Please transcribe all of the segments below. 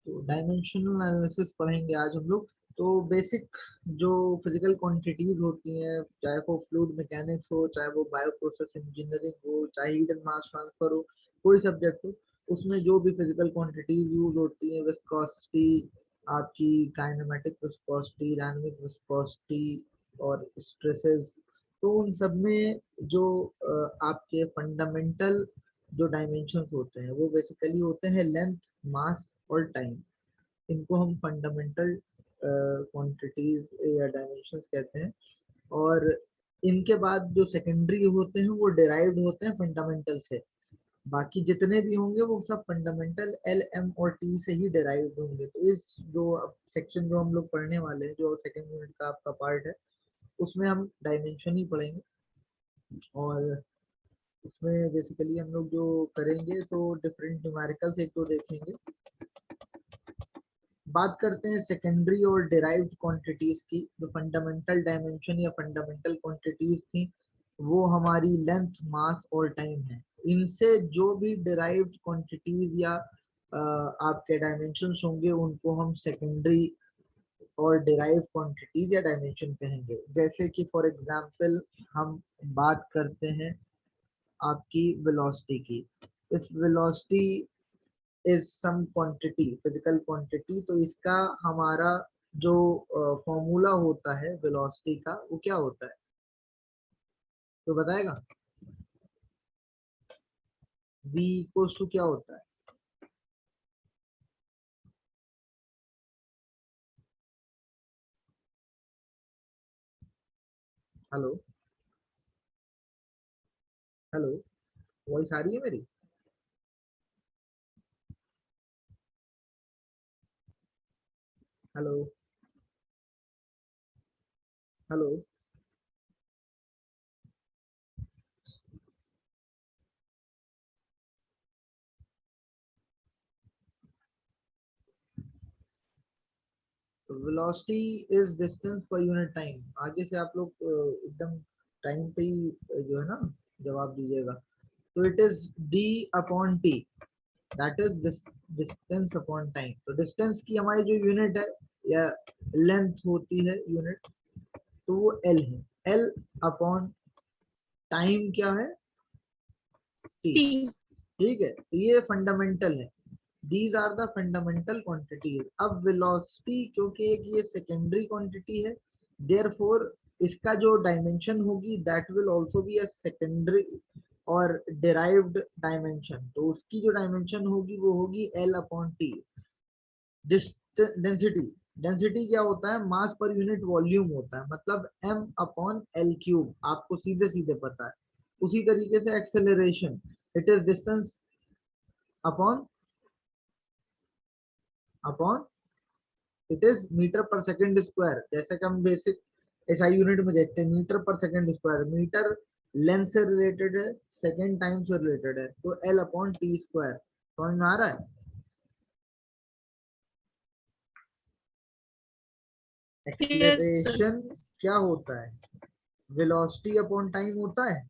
तो dimensional analysis पढ़ेंगे आज हम लोग। तो बेसिक जो फिजिकल क्वांटिटीज होती हैं, चाहे वो फ्लूइड मैकेनिक्स हो, चाहे वो बायो प्रोसेस इंजीनियरिंग हो, चाहे हीट एंड मास ट्रांसफर हो, कोई सब्जेक्ट हो, उसमें जो भी फिजिकल क्वांटिटीज यूज होती हैं, विस्कोसिटी, आपकी काइनेमेटिक विस्कोसिटी, डायनामिक विस्कोसिटी और स्ट्रेसेस, तो उन सब में जो आपके फंडामेंटल जो डायमेंशंस होते हैं वो बेसिकली होते हैं लेंथ, मास और टाइम। इनको हम फंडामेंटल क्वांटिटीज या डायमेंशंस कहते हैं। और इनके बाद जो सेकेंडरी होते हैं वो डिराइव्ड होते हैं फंडामेंटल से। बाकी जितने भी होंगे वो सब फंडामेंटल एल, एम और टी से ही डिराइव्ड होंगे। तो इस जो सेक्शन जो हम लोग पढ़ने वाले हैं, जो सेकेंड यूनिट का आपका पार्ट है, उसमें हम डायमेंशन ही पढ़ेंगे। और इसमें बेसिकली हम लोग जो करेंगे तो डिफरेंट न्यूमेरिकल्स एक दो देखेंगे। बात करते हैं सेकेंडरी और डिराइव्ड क्वांटिटीज की। जो फंडामेंटल डायमेंशन या फंडामेंटल क्वांटिटीज थी वो हमारी लेंथ, मास और टाइम है। इनसे जो भी डिराइव्ड क्वांटिटीज या आपके डायमेंशंस होंगे उनको हम सेकेंडरी और डिराइव क्वांटिटीज या डायमेंशन कहेंगे। जैसे कि फॉर एग्जांपल हम बात करते हैं आपकी वेलोसिटी की। If velocity is some quantity, physical quantity, तो इसका हमारा जो फॉर्मूला होता है वेलोसिटी का वो क्या होता है, तो बताएगा? v इक्वल्स टू क्या होता है? हेलो हेलो, वॉइस आ रही है मेरी? Hello hello. Velocity is distance per unit time. आगे से आप लोग एकदम टाइम पे ही जो है ना जवाब दीजिएगा। तो it is d upon T, that is distance upon time. तो डिस्टेंस की हमारी जो यूनिट है या लेंथ होती है यूनिट, तो वो l है। l अपॉन टाइम क्या है? t। टी। ठीक है, तो ये फंडामेंटल है। These are the fundamental quantities. अब वेलोसिटी क्योंकि एक ये सेकेंडरी क्वांटिटी है, देयरफॉर इसका जो डायमेंशन होगी that will also be a secondary और डिराइव्ड डायमेंशन। तो उसकी जो डायमेंशन होगी वो होगी L upon T. Density, density क्या होता है? मास पर यूनिट वॉल्यूम होता है, मतलब m अपॉन एल क्यूब, आपको सीधे सीधे पता है। उसी तरीके से acceleration, it is distance upon upon it is metre पर सेकंड स्क्वायर। जैसे कि हम बेसिक एसआई यूनिट में देखते हैं मीटर पर सेकंड स्क्वायर। मीटर लेंथ से रिलेटेड है, सेकंड टाइम से रिलेटेड है, तो एल अपॉन टी स्क्वायर। समझ में आ रहा है? Yes sir. एक्सीलरेशन क्या होता है? वेलोसिटी अपॉन टाइम होता है।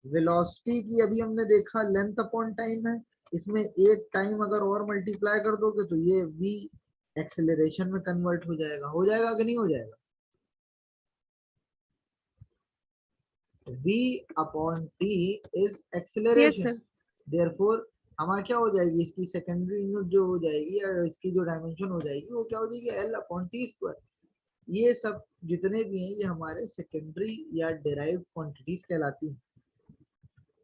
वेलोसिटी की अभी हमने देखा लेंथ अपॉन टाइम है। इसमें एक टाइम अगर और मल्टीप्लाई कर दोगे तो ये v एक्सेलरेशन में कन्वर्ट हो जाएगा कि नहीं हो जाएगा? v upon t is yes acceleration. Sir. Therefore हमारा क्या हो जाएगी, इसकी सेकेंडरी यूनिट जो हो जाएगी या इसकी जो डायमेंशन हो जाएगी वो क्या हो जाएगी? l upon T square. ये सब जितने भी हैं ये हमारे सेकेंडरी या डिराइव क्वांटिटीज कहलाती हैं।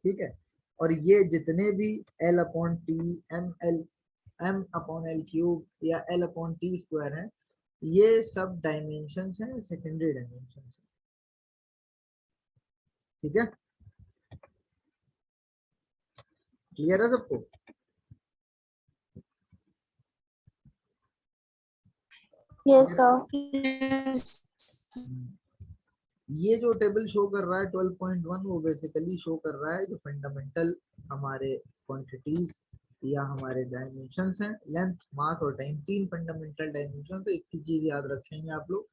ठीक है, और ये जितने भी L upon T, M upon L cube या एल अपॉन टी स्क्वायर है, ये सब डायमेंशंस हैं, सेकेंडरी डायमेंशंस हैं। ठीक है, क्लियर है सबको? Yes sir. ये जो टेबल शो कर रहा है 12.1, वो बेसिकली शो कर रहा है जो फंडामेंटल हमारे क्वांटिटीज या हमारे डायमेंशंस हैं। लेंथ, मास और टाइम, तीन फंडामेंटल डायमेंशन। तो एक ही चीज याद रखेंगे आप लोग,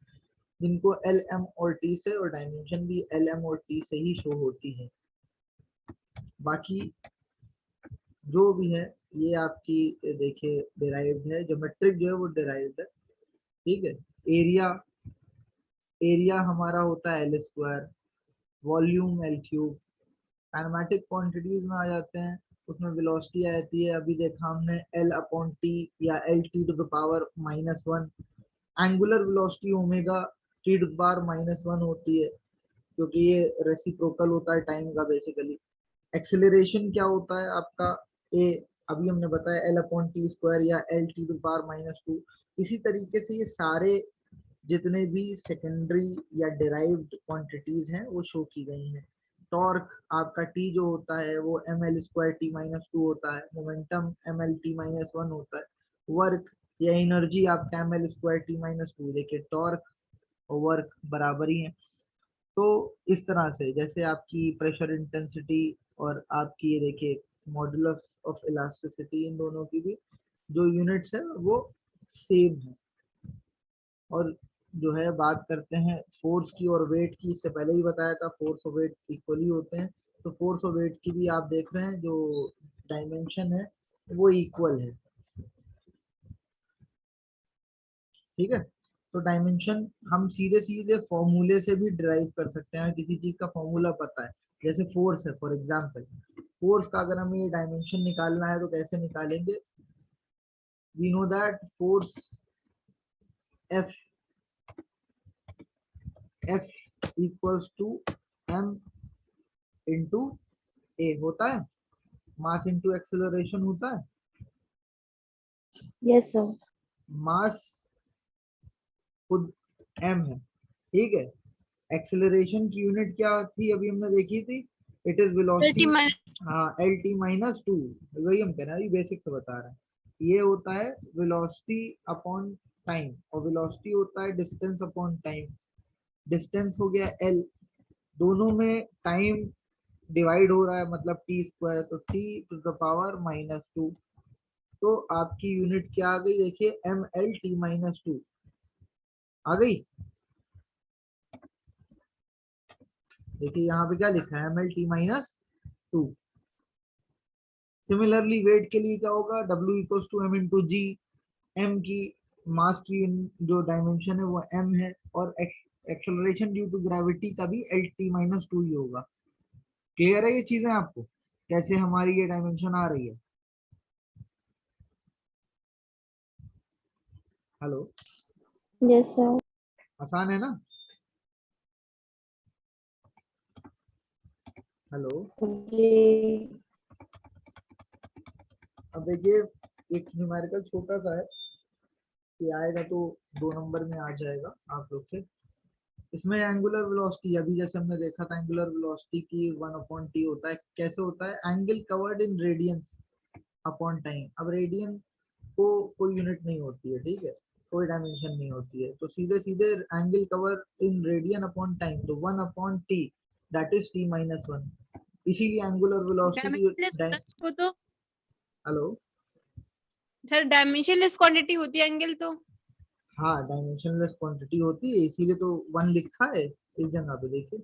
जिनको एल, एम और टी से, और डायमेंशन भी एल, एम और टी से ही शो होती है। बाकी जो भी है ये आपकी देखिए डिराइव्ड है, ज्योमेट्रिक जो है वो डिराइव्ड है, ठीक है। एरिया, एरिया हमारा होता है L square, volume L cube. Kinematic quantities में आ जाते हैं, उसमें वेलोसिटी आती है, अभी देखा हमने एल अपॉन टी या L T to the power -1। Angular velocity omega T to the power -1 होती है, क्योंकि ये रेसिप्रोकल होता है टाइम का बेसिकली। एक्सेलरेशन क्या होता है आपका ए, अभी हमने बताया एल अपॉन टी स्क्वायर या एल टी टू पावर -2। इसी तरीके से ये सारे जितने भी सेकेंडरी या डिराइव्ड क्वांटिटीज हैं वो शो की गई हैं। टॉर्क आपका टी जो होता है वो एम एल स्क्वायर टी -2 होता है, मोमेंटम एम एल टी -1 होता है, वर्क या एनर्जी आपका एम एल स्क्वायर टी -2। देखिए टॉर्क और वर्क बराबर ही है। तो इस तरह से जैसे आपकी प्रेशर इंटेंसिटी और आपकी ये देखिए मॉडुलस ऑफ इलास्टिसिटी, इन दोनों की भी जो यूनिट्स है वो सेम है। और जो है बात करते हैं फोर्स की और वेट की, इससे पहले ही बताया था फोर्स और वेट इक्वली होते हैं। तो फोर्स और वेट की भी आप देख रहे हैं जो डायमेंशन है वो इक्वल है, ठीक है। तो डायमेंशन हम सीधे सीधे फॉर्मूले से भी डिराइव कर सकते हैं, किसी चीज का फॉर्मूला पता है। जैसे फोर्स है फॉर एग्जांपल, फोर्स का अगर हमें ये डायमेंशन निकालना है तो कैसे निकालेंगे? We know that force F, F equals to M into A होता है, मास इंटू एक्सेलरेशन होता है। Yes, sir. मास खुद एम है, ठीक है। एक्सेलरेशन की यूनिट क्या थी अभी हमने देखी थी? इट इज वेलोसिटी, हाँ एल टी -2। वही हम कह रहे हैं, बेसिक से बता रहे हैं। ये होता है वेलोसिटी अपॉन टाइम, और वेलोसिटी होता है डिस्टेंस अपॉन टाइम। डिस्टेंस हो गया एल, दोनों में टाइम डिवाइड हो रहा है मतलब टी स्क्वायर, तो टी टू द पावर -2। तो आपकी यूनिट क्या आ गई? देखिए एम एल टी -2 आ गई। देखिए यहाँ पे क्या लिखा है, M L T -2। Similarly weight के लिए क्या होगा? W equals to M into g. M की मास की जो डायमेंशन है वो एम है, और एक्सेलरेशन ड्यू टू ग्रेविटी का भी एल टी -2 ही होगा। क्लियर है ये चीजें आपको, कैसे हमारी ये डायमेंशन आ रही है? Hello, Yes, sir. आसान है ना? हेलो, जी. अब देखिए एक न्यूमेरिकल छोटा सा है, ये आएगा तो 2 नंबर में आ जाएगा आप लोग के। इसमें एंगुलर वेलोसिटी, अभी जैसे हमने देखा था एंगुलर वेलोसिटी की 1/t होता है। कैसे होता है? Angle covered in radiance upon time. अब रेडियन को कोई यूनिट नहीं होती है, ठीक है, कोई डायमेंशन नहीं होती है, तो सीधे सीधे angle cover in radian upon time, तो 1/t, दैट इज t-1। इसीलिए एंगुलर वेलोसिटी डायमेंशनलेस होता है वो तो। हेलो, सर डायमेंशनलेस क्वांटिटी होती है एंगल तो। हाँ डायमेंशनलेस क्वांटिटी होती है, इसीलिए तो 1 लिखा है इस जगह पे, देखिए,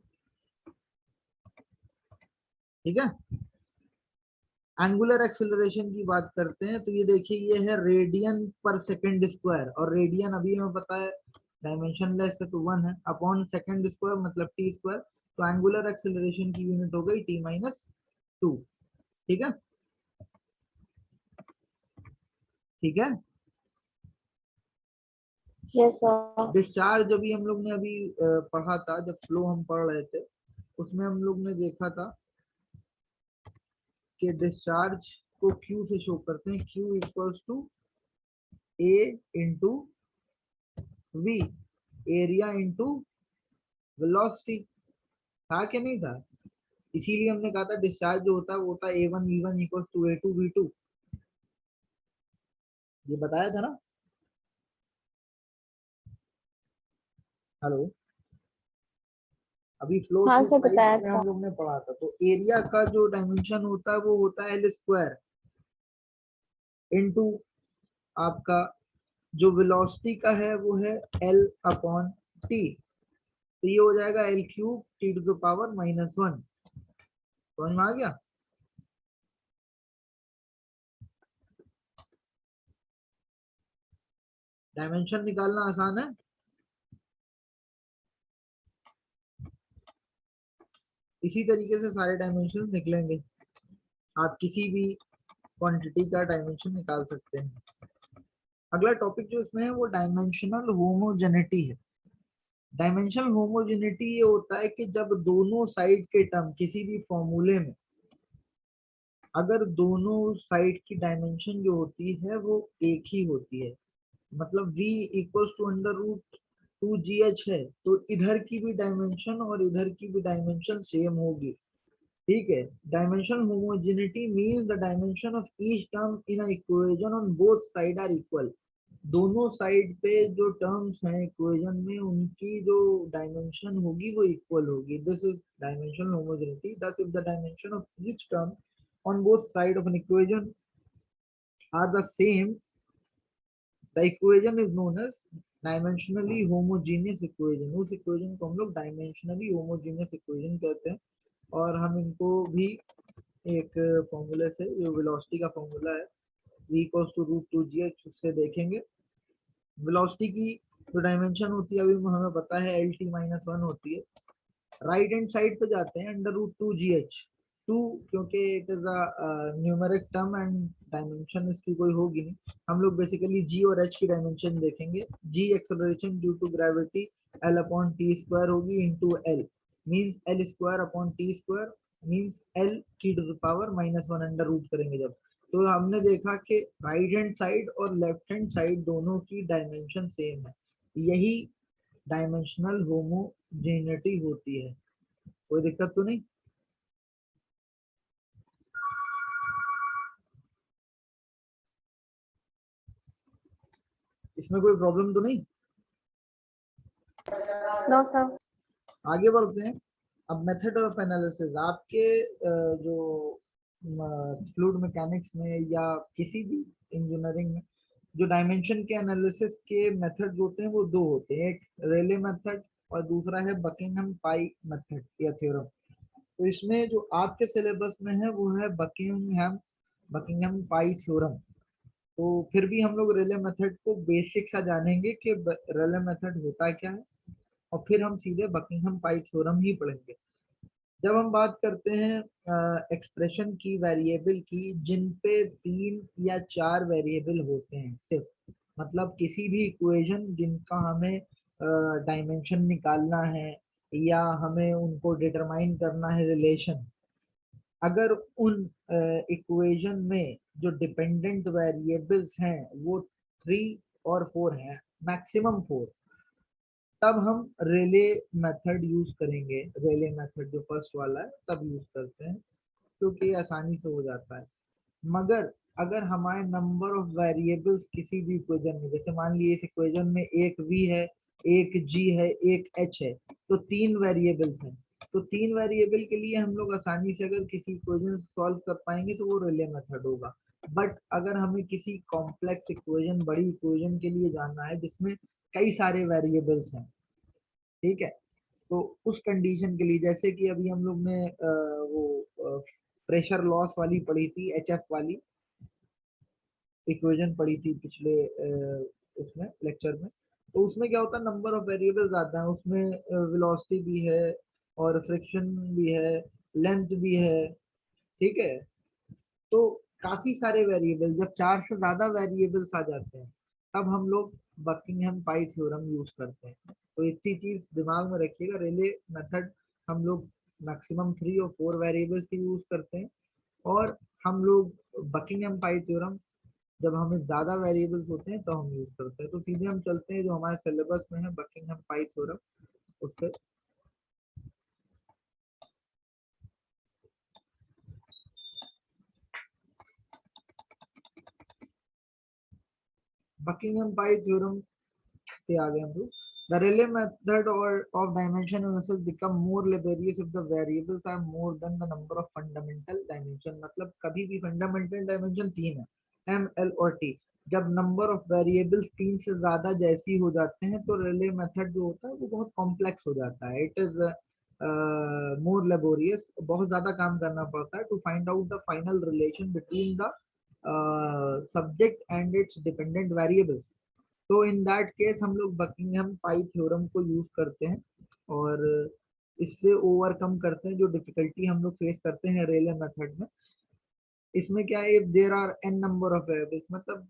ठीक है। एंगुलर एक्सेलरेशन की बात करते हैं तो ये देखिए ये है रेडियन पर सेकंड स्क्वायर, और रेडियन अभी हमें पता है डायमेंशन लेस है तो 1 है, अपॉन सेकंड स्क्वायर मतलब टी स्क्वायर। तो एंगुलर एक्सेलरेशन की यूनिट हो गई t-2, ठीक है, ठीक है। Yes, sir. डिस्चार्ज अभी हम लोग ने अभी पढ़ा था, जब फ्लो हम पढ़ रहे थे उसमें हम लोग ने देखा था कि डिस्चार्ज को Q से शो करते हैं, Q equals to A into V, area into velocity. था कि नहीं था? इसीलिए हमने कहा था डिस्चार्ज जो होता है वो होता है A1V1 इक्वल्स टू A2V2, ये बताया था ना? हेलो, अभी फ्लो हाँ थ्रू सर, पाइप बताया में था. हम लोग ने पढ़ा था, तो एरिया का जो डायमेंशन होता है वो होता है एल स्क्वायर इंटू आपका जो वेलोसिटी का है वो है एल अपॉन टी, तो ये हो जाएगा L cube T to the power -1। समझ में आ गया? डायमेंशन निकालना आसान है। इसी तरीके से सारे डायमेंशन निकलेंगे, आप किसी भी क्वांटिटी का डायमेंशन निकाल सकते हैं। अगला टॉपिक जो इसमें है वो डायमेंशनल होमोजेनिटी है। डायमेंशनल होमोजेनिटी ये होता है कि जब दोनों साइड के टर्म किसी भी फॉर्मूले में, अगर दोनों साइड की डायमेंशन जो होती है वो एक ही होती है, मतलब v equals to under root 2gh है, तो इधर की भी डायमेंशन और इधर की भी डायमेंशन सेम होगी। ठीक है, dimensional homogeneity means the dimension of each term in a equation on both side are equal. दोनों साइड पे जो टर्म्स हैं इक्वेशन में, उनकी जो डायमेंशन होगी वो इक्वल होगी। This is dimensional homogeneity, that if the dimension of each term on both sides of an equation are the same, the equation is known as dimensionally homogeneous equation। उस equation को हम लोग dimensionally homogeneous equation कहते हैं। और हम इनको भी एक फॉर्मूले से, जो वेलोसिटी का फॉर्मूला है v equals to root 2gh, उससे देखेंगे। वेलोसिटी की जो डायमेंशन होती है अभी हमें पता है lt माइनस 1 होती है। राइट हैंड साइड पे जाते हैं, अंडर रूट 2gh, 2 क्योंकि it is a numeric term and dimension इसकी कोई होगी नहीं। हम लोग बेसिकली g और h की डायमेंशन देखेंगे। g acceleration due to gravity l upon T square होगी into l, means l square upon T square, means l की to the power minus 1 under root करेंगे जब। तो हमने देखा कि राइट हैंड साइड और लेफ्ट हैंड साइड दोनों की डायमेंशन सेम है, यही डायमेंशनल होमोजेनिटी होती है। कोई दिक्कत तो नहीं? इसमें कोई प्रॉब्लम तो नहीं? No sir. आगे बढ़ते हैं। अब मेथड ऑफ एनालिसिस, आपके जो फ्लूइड मैकेनिक्स में या किसी भी इंजीनियरिंग में जो डायमेंशन के एनालिसिस के मेथड होते हैं वो दो होते हैं, एक रेले मेथड और दूसरा है बकिंघम पाई मेथड या थ्योरम। तो इसमें जो आपके सिलेबस में है वो है बकिंघम पाई थ्योरम। तो फिर भी हम लोग रेले मेथड को बेसिक सा जानेंगे कि रेले मेथड होता क्या है, और फिर हम सीधे बकिंघम पाई थ्योरम ही पढ़ेंगे। जब हम बात करते हैं एक्सप्रेशन की, वेरिएबल की, जिन पे 3 या 4 वेरिएबल होते हैं सिर्फ, मतलब किसी भी इक्वेशन जिनका हमें डायमेंशन निकालना है या हमें उनको डिटरमाइन करना है रिलेशन, अगर उन इक्वेशन में जो डिपेंडेंट वेरिएबल्स हैं वो 3 और 4 हैं, मैक्सिमम 4, तब हम रेले मेथड यूज करेंगे। रेले मेथड जो फर्स्ट वाला है तब यूज करते हैं, क्योंकि ये आसानी से हो जाता है। मगर अगर हमारे नंबर ऑफ वेरिएबल्स किसी भी इक्वेशन में, जैसे मान लीजिए इस इक्वेशन में एक v है, एक g है, एक h है, तो 3 वेरिएबल्स हैं, तो 3 वेरिएबल के लिए हम लोग आसानी से अगर किसी इक्वेशन सॉल्व कर पाएंगे तो वो रेले मेथड होगा। बट अगर हमें किसी कॉम्प्लेक्स इक्वेशन, बड़ी इक्वेशन के लिए जानना है जिसमें कई सारे वेरिएबल्स हैं, ठीक है, तो उस कंडीशन के लिए, जैसे कि अभी हम लोग ने वो प्रेशर लॉस वाली पढ़ी थी, एचएफ वाली इक्वेशन पढ़ी थी पिछले उसमें लेक्चर में, तो उसमें क्या होता है, नंबर ऑफ वेरिएबल्स आता है, उसमें वेलोसिटी भी है और फ्रिक्शन भी है, लेंथ भी है, ठीक है। तो काफी सारे वेरिएबल, जब 4 से ज्यादा वेरिएबल्स आ जाते हैं तब हम लोग बकिंघम पाई थ्योरम यूज करते हैं। तो इतनी चीज दिमाग में रखिएगा, रेले मेथड हम लोग मैक्सिमम 3 और 4 वेरिएबल्स की यूज करते हैं, और हम लोग बकिंघम पाई थ्योरम जब हमें ज्यादा वेरिएबल्स होते हैं तो हम यूज करते हैं। तो सीधे हम चलते हैं जो हमारे सिलेबस में है बकिंघम पाई थ्योरम, उस पर। बकिंघम पाई थ्योरम पे आ गए हम लोग। The Rayleigh method or of dimension analysis become more laborious if the variables are more than the number of fundamental dimension। मतलब कभी भी फंडामेंटल डायमेंशन 3 है, m, l और t। जब नंबर ऑफ वेरिएबल्स 3 से ज्यादा जैसी हो जाते हैं तो रेले मेथड जो होता है वो बहुत कॉम्प्लेक्स हो जाता है। इट इज मोर लेबोरियस, बहुत ज्यादा काम करना पड़ता है to find out the final relation between the subject and its dependent variables. तो इन दैट केस हम लोग बकिंघम पाई थ्योरम को यूज करते हैं और इससे ओवरकम करते हैं जो डिफिकल्टी हम लोग फेस करते हैं रेले मेथड में। इसमें क्या है, if there are n number of variables, मतलब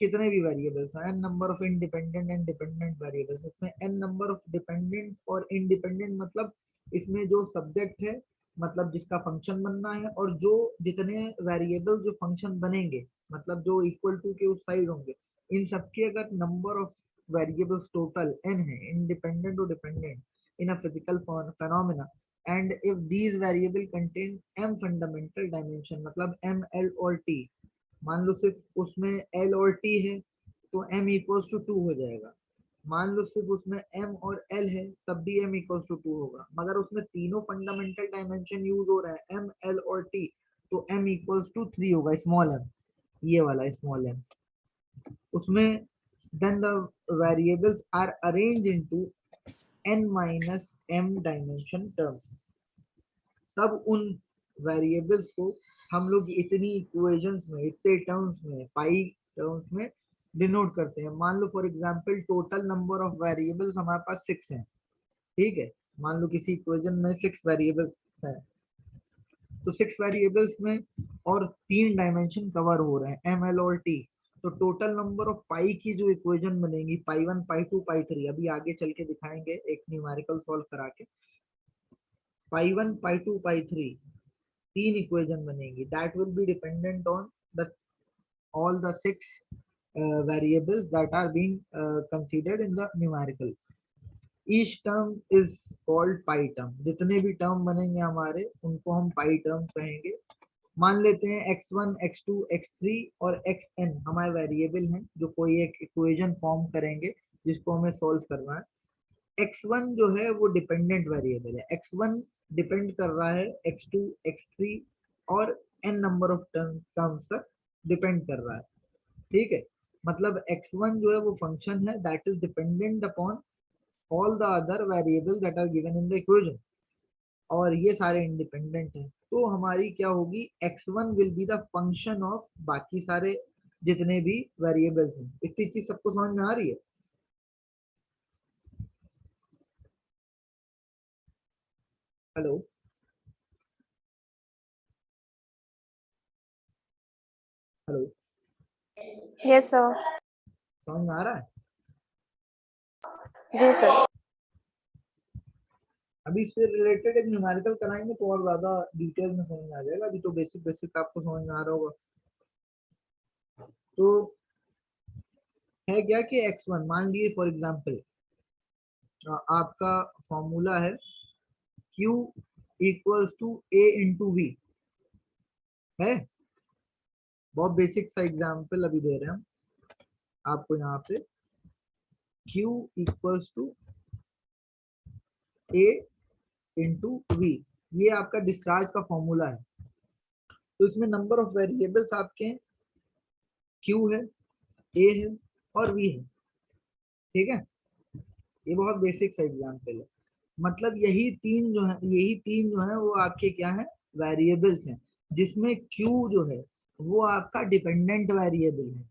कितने भी वेरिएबल्स हैं, n number of independent and dependent variables, इसमें एन नंबर ऑफ डिपेंडेंट और इंडिपेंडेंट, मतलब इसमें जो सब्जेक्ट है, मतलब जिसका फंक्शन बनना है, और जो जितने वेरिएबल जो फंक्शन बनेंगे, मतलब जो इक्वल टू के उस साइड होंगे, इन सबके अगर number of variables total n है, इंडिपेंडेंट और dependent, in a physical phenomena, and if these variable contain m fundamental dimension, मतलब एम एल और टी, मान लो सिर्फ उसमें एल और टी है तो एम इक्वल्स टू 2 हो जाएगा। मान लो सिर्फ उसमें एम और एल है तब भी एम इक्वल्स टू 2 होगा, मगर उसमें तीनों फंडामेंटल डायमेंशन यूज हो रहा है, एम एल और टी, तो एम इक्वल्स टू 3 होगा, स्मॉल एम, ये वाला स्मॉल एम। उसमें then the variables are arrange into n minus m dimension terms. तब उन वेरिएबल्स को हम लोग इतनी इक्वेशंस में, इतने टर्म्स में, पाई टर्म्स में डिनोट करते हैं। मान लो for example total number of variables हमारे पास 6 हैं, ठीक है, मान लो किसी इक्वेशन में 6 वेरिएबल्स हैं, तो 6 वेरिएबल्स में और 3 डायमेंशन कवर हो रहे हैं, एम एल और टी, तो टोटल नंबर ऑफ पाई की जो इक्वेशन बनेगी, पाई 1 पाई 2 पाई 3, अभी आगे चल के दिखाएंगे एक न्यूमेरिकल सॉल्व करा के, पाई 1 पाई 2 पाई 3, 3 इक्वेशन बनेगी, that will be dependent on the all the 6 variables that are being considered in the numerical. Each term is called pi term, जितने भी टर्म बनेंगे हमारे उनको हम पाई टर्म कहेंगे। मान लेते हैं x1 x2 x3 और xn हमारे वेरिएबल हैं जो कोई एक इक्वेशन फॉर्म करेंगे जिसको हमें सॉल्व करना है। x1 जो है वो डिपेंडेंट वेरिएबल है, x1 डिपेंड कर रहा है x2 x3 और n नंबर ऑफ टर्म्स तक डिपेंड कर रहा है, ठीक है, मतलब x1 जो है वो फंक्शन है that is dependent upon all the other variable that are given in the equation, और ये सारे इंडिपेंडेंट हैं, तो हमारी क्या होगी, x1 will be the function of बाकी सारे जितने भी वेरिएबल्स हैं। इतनी चीज सबको समझ में आ रही है? Hello hello, Yes, sir. समझ में आ रहा है? जी सर। अभी इससे रिलेटेड एक न्यूमेरिकल कराएंगे तो और ज्यादा डिटेल में समझ में आ जाएगा, अभी तो बेसिक बेसिक आपको समझ में आ रहा होगा। तो है क्या कि x1 मान लिए फॉर एग्जांपल आपका फॉर्मूला है Q equals to A into v, है बहुत बेसिक सा एग्जांपल अभी दे रहे हैं हम आपको यहाँ पे, Q equals to A into v, ये आपका डिस्चार्ज का फॉर्मूला है। तो इसमें नंबर ऑफ वेरिएबल्स आपके Q है, A है और V है, ठीक है, ये बहुत बेसिक सा एग्जांपल है। मतलब यही तीन जो है वो आपके क्या है, वेरिएबल्स हैं, जिसमें Q जो है वो आपका डिपेंडेंट वेरिएबल है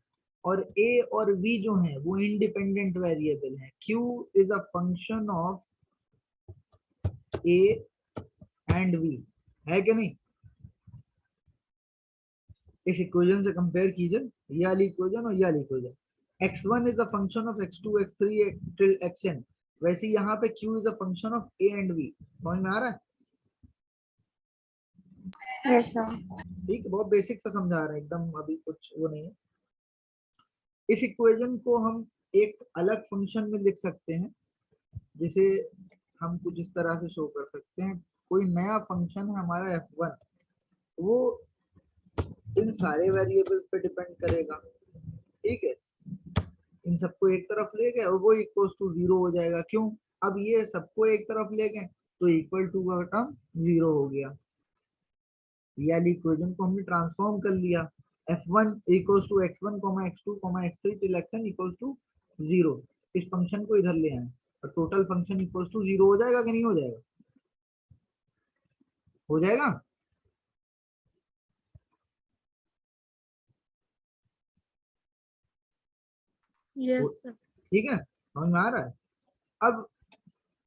और A और V जो है वो इंडिपेंडेंट वेरिएबल है। Q is a function of A and V, है कि नहीं? इस इक्वेशन से कंपेयर कीजिए ये वाली इक्वेशन और ये वाली equation, x1 is a function of x2 x3 till xn, वैसे यहाँ पे Q is a function of A and V, समझ में आ रहा है? Yes, sir. ठीक है, बहुत बेसिक सा समझा रहे हैं एकदम, अभी कुछ वो नहीं है। इस इक्वेशन को हम एक अलग फंक्शन में लिख सकते हैं, जिसे हम कुछ इस तरह से शो कर सकते हैं, कोई नया फंक्शन है हमारा f1, वो इन सारे वेरिएबल्स पे डिपेंड करेगा, ठीक है, इन सबको एक तरफ ले गए और वो इक्वल्स टू 0 हो जाएगा। क्यों? अब ये सबको एक तरफ ले गए तो इक्वल टू का टर्म 0 हो गया, ये वाली इक्वेशन को हमने ट्रांसफॉर्म कर लिया, f1 equals to x1 x2 x3 till xn equals to 0, इस फंक्शन को इधर ले आए और टोटल फंक्शन इक्वल्स टू 0 हो जाएगा कि नहीं हो जाएगा? हो जाएगा। Yes, sir. ठीक है, समझ में आ रहा है? अब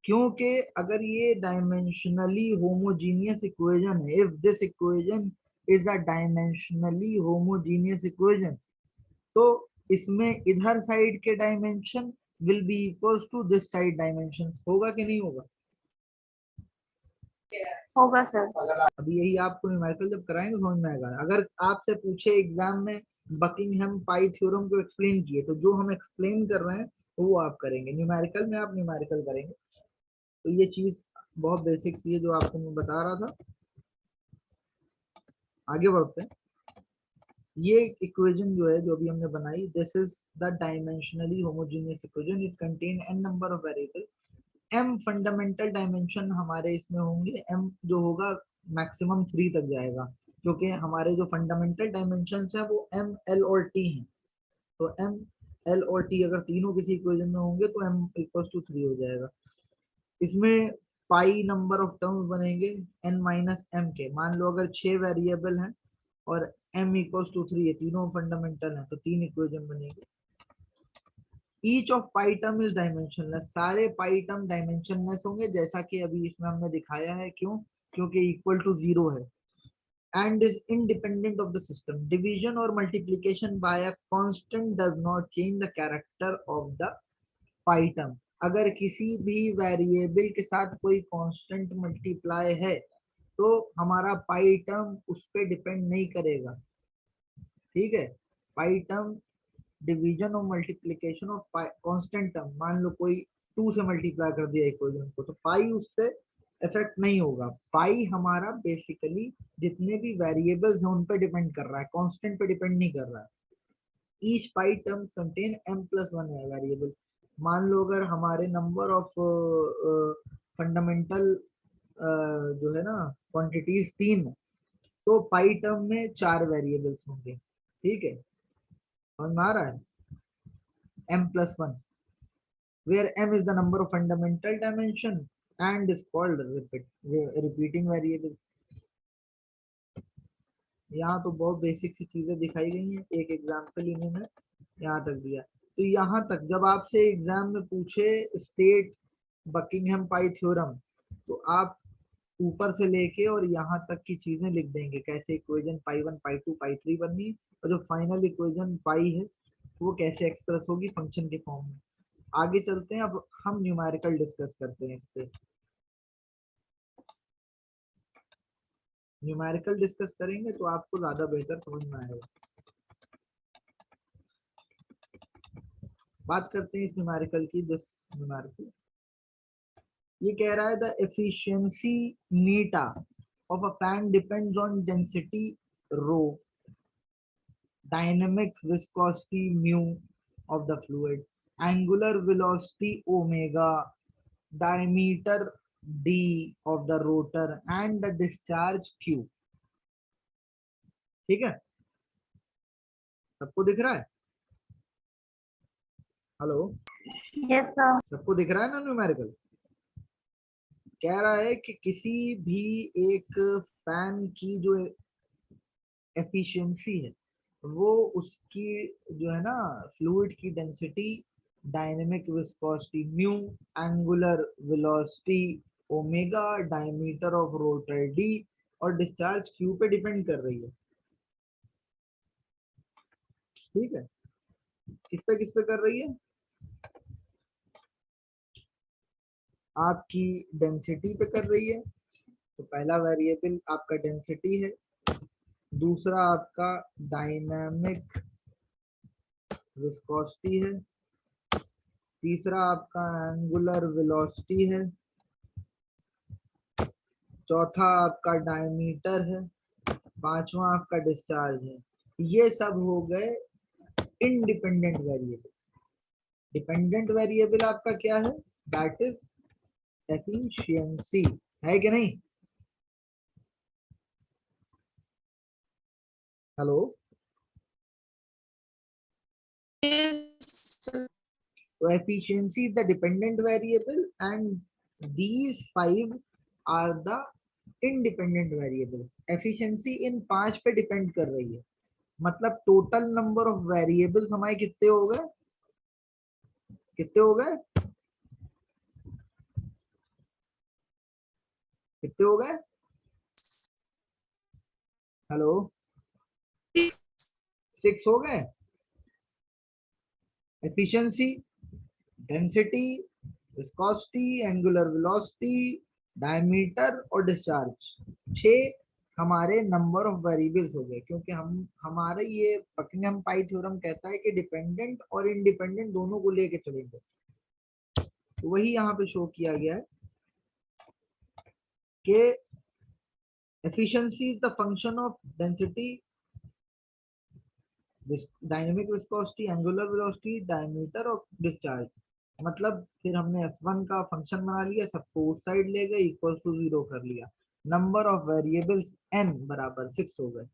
क्योंकि अगर ये डायमेंशनली होमोजीनियस इक्वेशन है, if this equation is a dimensionally homogeneous equation, तो इसमें इधर साइड के dimension will be equals to this side dimension, होगा कि नहीं होगा? होगा सर। अभी यही आपको न्यूमेरिकल जब कराएंगे समझ में आएगा। अगर आपसे पूछे एग्जाम में बकिंगहैम पाई थ्योरम को एक्सप्लेन किए, तो जो हम एक्सप्लेन कर रहे हैं वो आप करेंगे, न्यूमेरिकल में आप न्यूमेरिकल करेंगे। तो ये चीज बहुत बेसिक सी है जो आपको मैं बता रहा था। आगे बढ़ते हैं। ये इक्वेशन जो है जो अभी हमने बनाई, this is the dimensionally homogeneous equation, it contain n number of variables, m fundamental dimension हमारे इसमें होंगे, m जो होगा मैक्सिमम 3 तक जाएगा, क्योंकि हमारे जो फंडामेंटल डायमेंशंस है वो m l और t हैं। तो m l और t अगर तीनों किसी इक्वेशन में होंगे तो m इक्वल्स टू 3 हो जाएगा। इसमें पाई नंबर ऑफ टर्म्स बनेंगे n माइनस m के। मान लो अगर 6 वेरिएबल हैं और m इक्वल्स टू 3 है, तीनों फंडामेंटल हैं, तो 3 इक्वेशन बनेंगे। Each of pi term is dimensionless, सारे पाई टर्म डायमेंशनलेस होंगे, जैसा कि अभी इसमें हमने दिखाया है। क्यों? क्योंकि इक्वल टू 0 है। And is independent of the system, division और multiplication by a constant does not change the character of the pi term. अगर किसी भी वेरिएबल के साथ कोई कांस्टेंट मल्टीप्लाई है तो हमारा पाई टर्म उस पर डिपेंड नहीं करेगा। ठीक है, पाई टर्म डिवीजन और मल्टीप्लीकेशन ऑफ कांस्टेंट टर्म, मान लो कोई 2 से मल्टीप्लाई कर दिया इक्वेशन को, तो पाई उससे इफेक्ट नहीं होगा। पाई हमारा बेसिकली जितने भी वेरिएबल्स हैं उन पे डिपेंड कर रहा है, कांस्टेंट पे डिपेंड नहीं कर रहा है। ईच पाई टर्म कंटेन m+1 वेरिएबल। मान लो अगर हमारे नंबर ऑफ फंडामेंटल जो है ना क्वांटिटीज 3, तो पाई टर्म में 4 वेरिएबल्स होंगे। ठीक है, समझ में आ रहा है? m+1, where m is the number of fundamental dimension and is called repeating variables। यहाँ तो बहुत बेसिक सी चीजें दिखाई गई हैं, एक एग्जाम्पल इन्होंने यहाँ तक दिया। तो यहाँ तक जब आपसे एग्जाम में पूछे स्टेट बकिंगहैम पाई थ्योरम, तो आप ऊपर से लेके और यहाँ तक की चीजें लिख देंगे, कैसे इक्वेशन पाई 1 पाई 2 पाई 3 बननी है, और जो फाइनल इक्वेशन पाई है वो कैसे एक्सप्रेस होगी फंक्शन के फॉर्म में। आगे चलते हैं, अब हम न्यूमेरिकल डिस्कस करते हैं इस पे। न्यूमेरिकल डिस्कस करेंगे तो आपको ज्यादा बेहतर समझ में आएगा। बात करते हैं इस न्यूमेरिकल की। दिस न्यूमेरिकल ये कह रहा है the efficiency eta of a fan depends on density rho, dynamic viscosity mu of the fluid, angular velocity omega, diameter d of the rotor and the discharge q। ठीक है, सबको दिख रहा है? Hello, yes sir. सबको दिख रहा है ना न्यूमेरिकल? कह रहा है कि किसी भी एक फैन की जो एफिशिएंसी है वो उसकी जो है ना फ्लूइड की density, dynamic viscosity mu, angular velocity omega, diameter of rotor D और डिस्चार्ज क्यू पे डिपेंड कर रही है। ठीक है, किस पे कर रही है? आपकी डेंसिटी पे कर रही है। तो पहला वेरिएबल आपका डेंसिटी है, दूसरा आपका डायनामिक विस्कोसिटी है, तीसरा आपका एंगुलर वेलोसिटी है, चौथा आपका डायमीटर है, पांचवा आपका डिस्चार्ज है। ये सब हो गए इंडिपेंडेंट वेरिएबल। डिपेंडेंट वेरिएबल आपका क्या है? दैट इज एफिशिएंसी, है कि नहीं? Hello, Yes, sir. so efficiency is the dependent variable and these 5 are the independent variable। efficiency इन 5 पे डिपेंड कर रही है। मतलब टोटल नंबर ऑफ वेरिएबल्स हमारे कितने हो गए? कितने हो गए? कितने हो गए? हेलो, 6 हो गए। Efficiency, density, viscosity, angular velocity, diameter और डिस्चार्ज, 6 हमारे नंबर ऑफ वेरिएबल्स हो गए। क्योंकि हमारे ये बकिंघम पाई थ्योरम कहता है कि डिपेंडेंट और इंडिपेंडेंट दोनों को लेके चलेंगे, तो वही यहाँ पे शो किया गया है कि efficiency is the function of density, dynamic viscosity, angular velocity, diameter और discharge। मतलब फिर हमने f1 का फंक्शन बना लिया, सबको उस साइड ले गए, इक्वल टू 0 कर लिया, नंबर ऑफ वेरिएबल्स n बराबर 6 हो गए।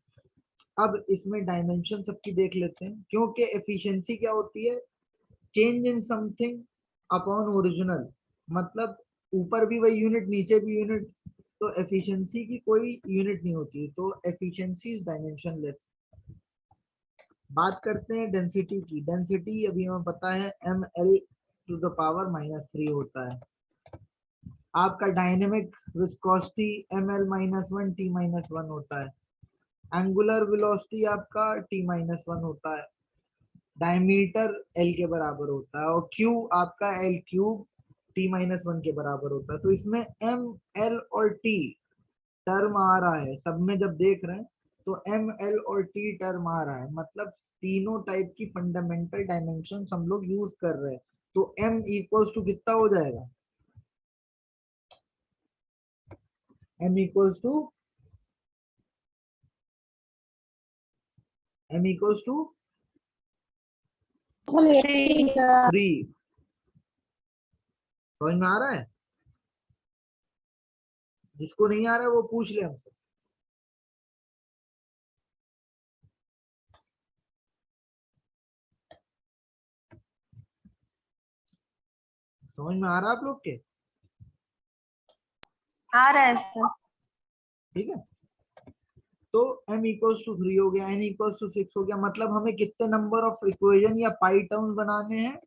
अब इसमें डायमेंशन सबकी देख लेते हैं, क्योंकि एफिशिएंसी क्या होती है? Change in something upon original, मतलब ऊपर भी वही यूनिट, नीचे भी यूनिट, तो एफिशिएंसी की कोई यूनिट नहीं होती, तो एफिशिएंसी इज डायमेंशनलेस। बात करते हैं डेंसिटी की। डेंसिटी अभी हमें पता है ml⁻³ होता है। आपका डायनेमिक विस्कोसिटी ml-1 T-1 होता है। एंगुलर वेलोसिटी आपका T-1 होता है। डायमीटर L के बराबर होता है और Q आपका L³ T-1 के बराबर होता है। तो इसमें M, L और T टर्म आ रहा है, सब में जब देख रहे हैं तो M, L और T टर्म आ रहा है, मतलब तीनों टाइप की फंडामेंटल डायमेंशन हम लोग यूज कर रहे हैं। तो M इक्वल्स टू कितना हो जाएगा? M equals to 3। समझ में आ रहा है? जिसको नहीं आ रहा है वो पूछ ले हमसे। समझ में आ रहा है आप लोग के? आ रहा है सर। ठीक है, तो m इक्वल्स टू 3 हो गया, n इक्वल्स टू 6 हो गया। मतलब हमें कितने नंबर ऑफ इक्वेशन या पाई टर्म्स बनाने हैं?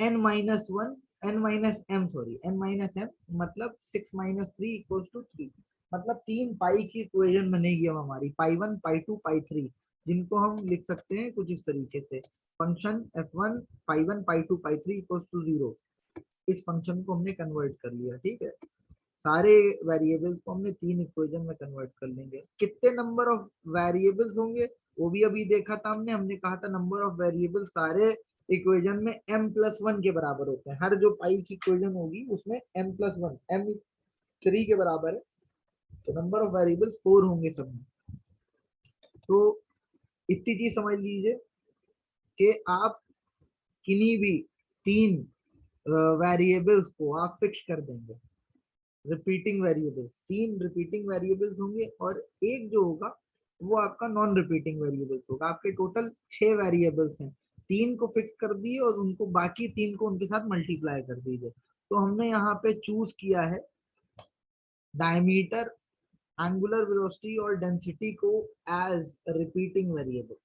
n-1, n-m, सॉरी n-m, मतलब 6 - 3 इक्वल्स टू 3। मतलब 3 पाई की इक्वेशन बनेगी अब हमारी, पाई 1, पाई 2, पाई 3, जिनको हम लिख सकते हैं कुछ इस तरीके से। Function f1 pi 1 pi 2 pi 3 equals to 0, इस फंक्शन को हमने कन्वर्ट कर लिया। ठीक है, सारे वेरिएबल्स को हमने 3 इक्वेशन में कन्वर्ट कर लेंगे। कितने नंबर ऑफ वेरिएबल्स होंगे वो भी अभी देखा था हमने कहा था नंबर ऑफ वेरिएबल सारे इक्वेशन में m+1 के बराबर होते हैं। हर जो पाई की इक्वेशन होगी उसमें m+1, m 3 के बराबर है, तो नंबर ऑफ वेरिएबल्स 4 होंगे सब में। तो इतनी चीज समझ लीजिए कि आप किन्हीं भी 3 वेरिएबल्स को आप फिक्स कर देंगे। रिपीटिंग वेरिएबल्स, 3 रिपीटिंग वेरिएबल्स होंगे और एक जो होगा वो आपका नॉन रिपीटिंग वेरिएबल्स होगा। आपके टोटल 6 वेरिएबल्स हैं, 3 को फिक्स कर दिए और उनको बाकी 3 को उनके साथ मल्टीप्लाई कर दीजिए। तो हमने यहाँ पे चूज किया है डायमीटर, एंगुलर वेलोसिटी और डेंसिटी को एज रिपीटिंग वेरिएबल,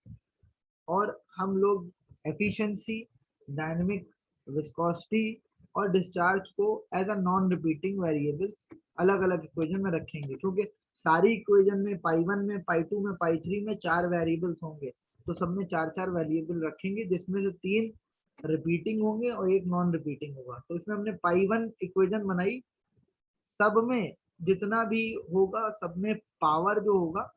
और हम लोग एफिशिएंसी, डायनेमिक विस्कोसिटी और डिस्चार्ज को as a non repeating variables अलग अलग इक्वेशन में रखेंगे। क्योंकि सारी इक्वेशन में पाई 1 में, पाई 2 में, पाई 3 में 4 वेरिएबल्स होंगे, तो सब में 4 वेरिएबल रखेंगे, जिसमें से 3 रिपीटिंग होंगे और एक नॉन रिपीटिंग होगा। तो इसमें हमने पाई 1 इक्वेशन बनाई, सब में जितना भी होगा सब में पावर जो होगा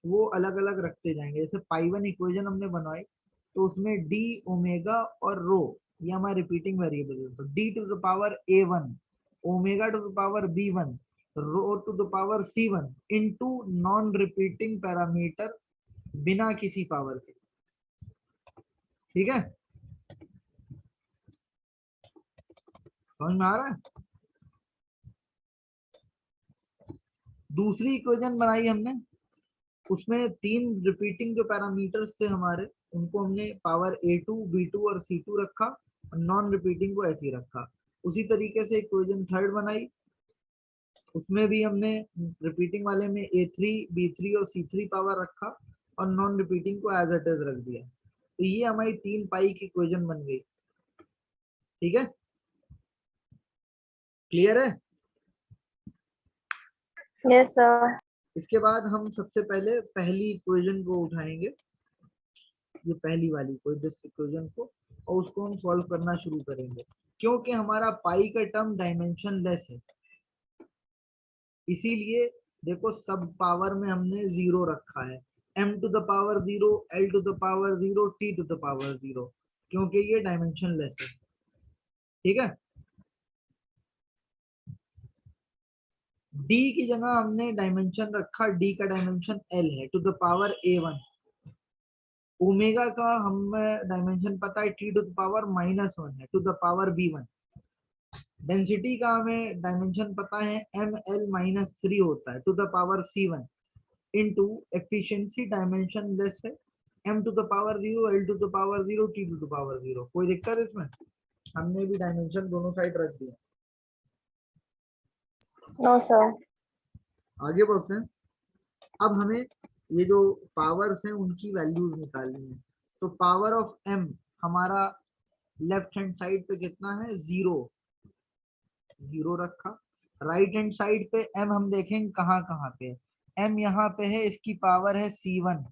वो अलग अलग रखते जाएंगे। जैसे पाई 1 इक्वेशन हमने बनाई तो उसमें d, ओमेगा और रो ये हमारे रिपीटिंग वेरिएबल है। तो d to the power a1, omega to the power b1, rho to the power c1 into non repeating parameter बिना किसी पावर के। ठीक है, समझ में आ रहा है? दूसरी इक्वेशन बनाई हमने, उसमें 3 रिपीटिंग जो पैरामीटर्स थे हमारे, उनको हमने पावर a2, b2 और c2 रखा और नॉन रिपीटिंग को ऐसे ही रखा। उसी तरीके से इक्वेशन थर्ड बनाई, उसमें भी हमने रिपीटिंग वाले में a3, b3 और c3 पावर रखा और नॉन रिपीटिंग को एज इट इज रख दिया। तो ये हमारी 3 पाई की इक्वेशन बन गई। ठीक है, क्लियर है? Yes, sir. इसके बाद हम सबसे पहले पहली इक्वेशन को उठाएंगे, ये पहली वाली कोई दिस इक्वेशन को, और उसको हम सॉल्व करना शुरू करेंगे। क्योंकि हमारा पाई का टर्म डायमेंशन लेस है, इसीलिए देखो सब पावर में हमने जीरो रखा है, m to the power 0, l to the power 0, t to the power 0, क्योंकि ये डायमेंशन लेस है। ठीक है, d की जगह हमने डायमेंशन रखा, d का डायमेंशन l है, to the power a1। Omega का हमें डायमेंशन पता है, t टू द पावर -1 है, to the power b1। Density का हमें डायमेंशन पता है, ml-3 होता है, to the power c1। Into efficiency dimensionless है, m to the power 0, l to the power 0, t to the power 0। कोई दिक्कत है इसमें? हमने भी डायमेंशन दोनों साइड रख दिया। No, sir. आगे बढ़ते हैं। अब हमें ये जो पावर्स हैं उनकी वैल्यूज निकालनी है। तो पावर ऑफ m हमारा लेफ्ट हैंड साइड पे कितना है, 0 0 रखा। राइट हैंड साइड पे m हम देखेंगे कहाँ कहाँ पे, m यहाँ पे है, इसकी पावर है c1,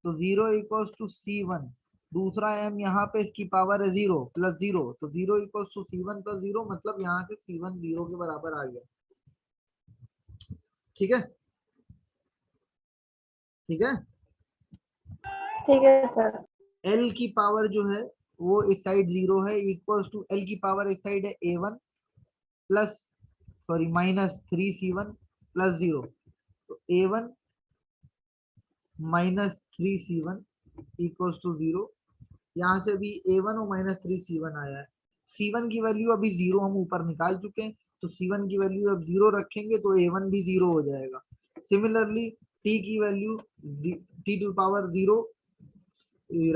तो 0 इक्वल्स टू c1। दूसरा m यहाँ पे, इसकी पावर है 0 प्लस 0, तो 0 इक्वल्स टू c1 प्लस 0, मतलब यहाँ से c1 0 के बराबर आ गया। ठीक है, ठीक है। ठीक है सर। l की पावर जो है वो इस साइड 0 है, इक्वल्स टू l की पावर इस साइड है a1 plus sorry -3c1 plus 0, तो a1 -3c1 इक्वल्स टू 0। यहाँ से भी a1 और -3c1 आया है। c1 की वैल्यू अभी 0 हम ऊपर निकाल चुके हैं, तो c1 की वैल्यू अब 0 रखेंगे तो a1 भी 0 हो जाएगा। सिमिलरली t की वैल्यू t टू पावर 0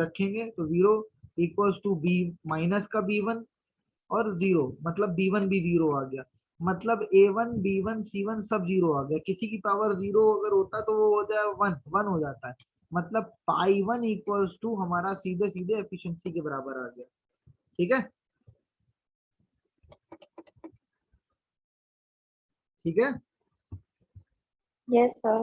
रखेंगे तो 0 इक्वल्स टू b माइनस का b1 और 0, मतलब b1 भी 0 आ गया, मतलब a1 b1 c1 सब 0 आ गया। किसी की पावर 0 अगर होता तो वो हो जाए 1 हो जाता है, मतलब पाई 1 इक्वल्स टू हमारा सीधे सीधे एफिशिएंसी के बराबर आ गया। ठीक है, ठीक है। Yes, sir.